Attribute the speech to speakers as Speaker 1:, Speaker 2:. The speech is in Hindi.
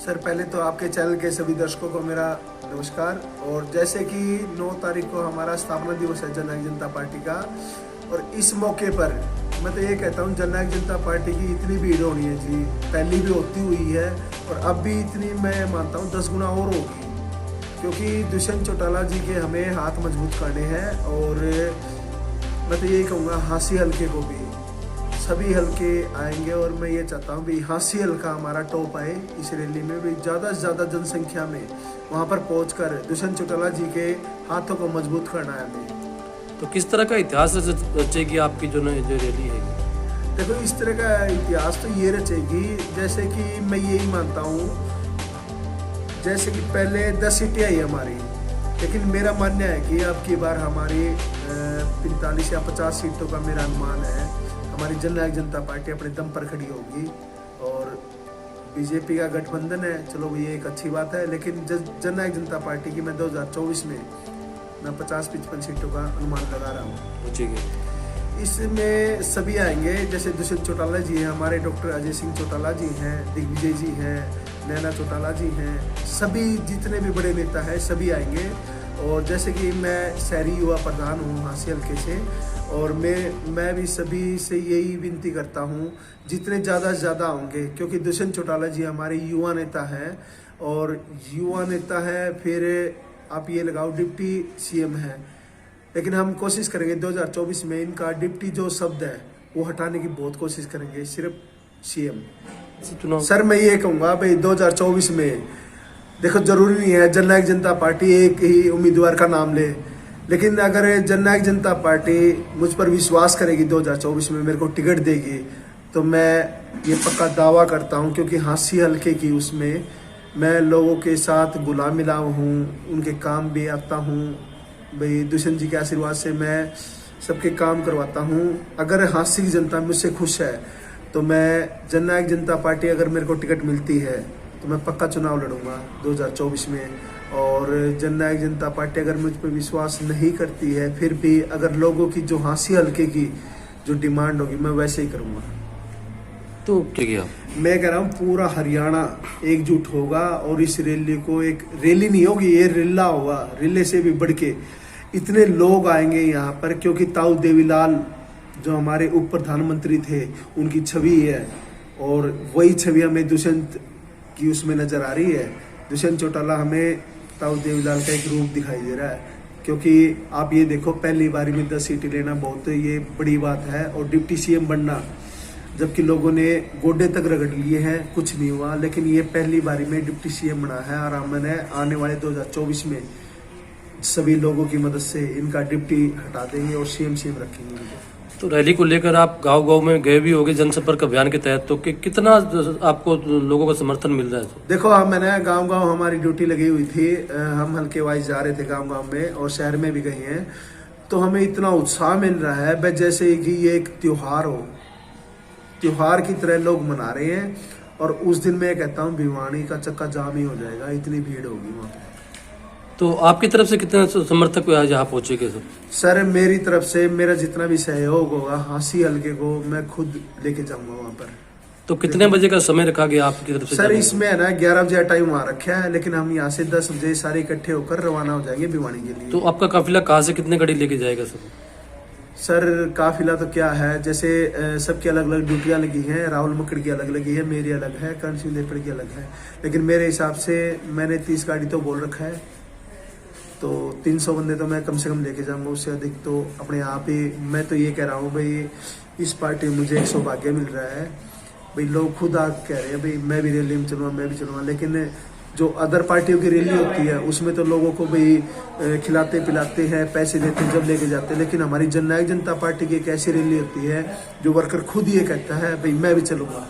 Speaker 1: सर पहले तो आपके चैनल के सभी दर्शकों को मेरा नमस्कार। और जैसे कि 9 तारीख को हमारा स्थापना दिवस है जननायक जनता पार्टी का, और इस मौके पर मैं तो ये कहता हूँ जननायक जनता पार्टी की इतनी भीड़ होनी है जी, पहली भी होती हुई है और अब भी इतनी मैं मानता हूँ 10 गुना और होगी, क्योंकि दुष्यंत चौटाला जी के हमें हाथ मजबूत करने हैं। और मैं तो यही कहूँगा हांसी हल्के को भी सभी हल्के आएंगे, और मैं ये चाहता हूँ भी हांसी हल्का हमारा टॉप आए इस रैली में भी, ज़्यादा से ज़्यादा जनसंख्या में वहाँ पर पहुँचकर दुष्यंत चौटाला जी के हाथों को मजबूत करना है हमें।
Speaker 2: तो किस तरह का इतिहास रचेगी आपकी जो रैली है?
Speaker 1: देखो इस तरह का इतिहास तो ये रचेगी, जैसे कि मैं यही मानता हूँ, जैसे कि पहले 10 सीटें आई हमारी, लेकिन मेरा मानना है कि अब की बार हमारी 45 या 50 सीटों का मेरा अनुमान है। हमारी जननायक जनता पार्टी अपने दम पर खड़ी होगी और बीजेपी का गठबंधन है, चलो ये एक अच्छी बात है, लेकिन जननायक जनता पार्टी की मैं 2024 में मैं 50-55 सीटों का अनुमान लगा रहा हूँ।
Speaker 2: ठीक है,
Speaker 1: इसमें सभी आएंगे, जैसे दुष्यंत चौटाला जी हैं, हमारे डॉक्टर अजय सिंह चौटाला जी हैं, दिग्विजय जी हैं, नैना चौटाला जी हैं, सभी जितने भी बड़े नेता हैं सभी आएंगे। और जैसे कि मैं शहरी युवा प्रधान हूँ हांसी हल्के से, और मैं भी सभी से यही विनती करता हूँ जितने ज़्यादा से ज़्यादा होंगे, क्योंकि दुष्यंत चौटाला जी हमारे युवा नेता हैं, और युवा नेता है, फिर आप ये लगाओ डिप्टी सीएम है, लेकिन हम कोशिश करेंगे 2024 में इनका डिप्टी जो शब्द है वो हटाने की बहुत कोशिश करेंगे, सिर्फ सीएम। सर मैं ये कहूँगा भाई 2024 में देखो, जरूरी नहीं है जननायक जनता पार्टी एक ही उम्मीदवार का नाम ले, लेकिन अगर जननायक जनता पार्टी मुझ पर विश्वास करेगी 2024 में मेरे को टिकट देगी, तो मैं ये पक्का दावा करता हूँ, क्योंकि हांसी हल्के की उसमें मैं लोगों के साथ घुला मिला हूँ, उनके काम भी आता हूँ भाई, दुष्यंत जी के आशीर्वाद से मैं सबके काम करवाता हूँ। अगर हांसी की जनता मुझसे खुश है तो मैं जननायक जनता पार्टी, अगर मेरे को टिकट मिलती है तो मैं पक्का चुनाव लड़ूंगा 2024 में। और जननायक जनता पार्टी अगर मुझ पर विश्वास नहीं करती है, फिर भी अगर लोगों की जो हांसी हल्के की जो डिमांड होगी मैं वैसे ही करूँगा।
Speaker 2: तो ठीक है,
Speaker 1: मैं कह रहा हूँ पूरा हरियाणा एकजुट होगा और इस रैली को एक रैली नहीं होगी, ये रिल्ला होगा, रिले से भी बढ़ के इतने लोग आएंगे यहाँ पर, क्योंकि ताऊ देवीलाल जो हमारे उप प्रधानमंत्री थे उनकी छवि है, और वही छवि हमें दुष्यंत की उसमें नजर आ रही है। दुष्यंत चौटाला हमें ताऊ देवीलाल का एक रूप दिखाई दे रहा है, क्योंकि आप ये देखो पहली बारी में 10 सीटें लेना बहुत ये बड़ी बात है, और डिप्टी सीएम बनना, जबकि लोगों ने गोडे तक रगड़ लिए हैं कुछ नहीं हुआ, लेकिन ये पहली बारी में डिप्टी सीएम बना है, और हमने आने वाले 2024 में सभी लोगों की मदद से इनका डिप्टी हटा देंगे और सीएम रखेंगे।
Speaker 2: तो रैली को लेकर आप गांव-गांव में गए भी होंगे जनसंपर्क अभियान के तहत, तो कितना आपको लोगों का समर्थन मिल रहा है?
Speaker 1: देखो मैंने गांव-गांव हमारी ड्यूटी लगी हुई थी, हम हल्के वाइज जा रहे थे गांव-गांव में, और शहर में भी गए हैं, तो हमें इतना उत्साह मिल रहा है जैसे कि ये एक त्योहार हो, त्योहार की तरह लोग मना रहे हैं। और उस दिन मैं कहता हूँ भिवानी का चक्का जाम ही हो जाएगा, इतनी भीड़ होगी वहाँ पे।
Speaker 2: तो आपकी तरफ से कितने समर्थक यहाँ पहुंचेंगे?
Speaker 1: सर मेरी तरफ से मेरा जितना भी सहयोग होगा हांसी हल्के को मैं खुद लेके जाऊंगा वहाँ पर।
Speaker 2: तो कितने बजे का समय रखा गया आपकी तरफ से? सर
Speaker 1: इसमें है ना 11 बजे टाइम वहाँ रखा है, लेकिन हम यहाँ से 10 बजे सारे इकट्ठे होकर रवाना हो जाएंगे भिवानी के लिए।
Speaker 2: तो आपका काफिला कहाँ से कितने गाड़ी लेके जाएगा
Speaker 1: सर काफिला तो क्या है, जैसे सबकी अलग अलग ड्यूटियां लगी हैं, राहुल मकड़ की अलग लगी है, मेरी अलग है, कर्ण सिंह देपड़ की अलग है, लेकिन मेरे हिसाब से मैंने 30 गाड़ी तो बोल रखा है, तो 300 बंदे तो मैं कम से कम लेके जाऊंगा, उससे अधिक तो अपने आप ही। मैं तो ये कह रहा हूँ भाई इस पार्टी में मुझे एक सौभाग्य मिल रहा है भाई, लोग खुद आ कह रहे हैं भाई मैं भी रैली में चलूँगा, मैं भी चलूँगा, लेकिन जो अदर पार्टियों की रैली होती है उसमें तो लोगों को भाई खिलाते पिलाते हैं, पैसे देते हैं जब लेके जाते हैं, लेकिन हमारी जननायक जनता पार्टी की एक ऐसी रैली होती है जो वर्कर खुद ये कहता है भाई मैं भी चलूँगा।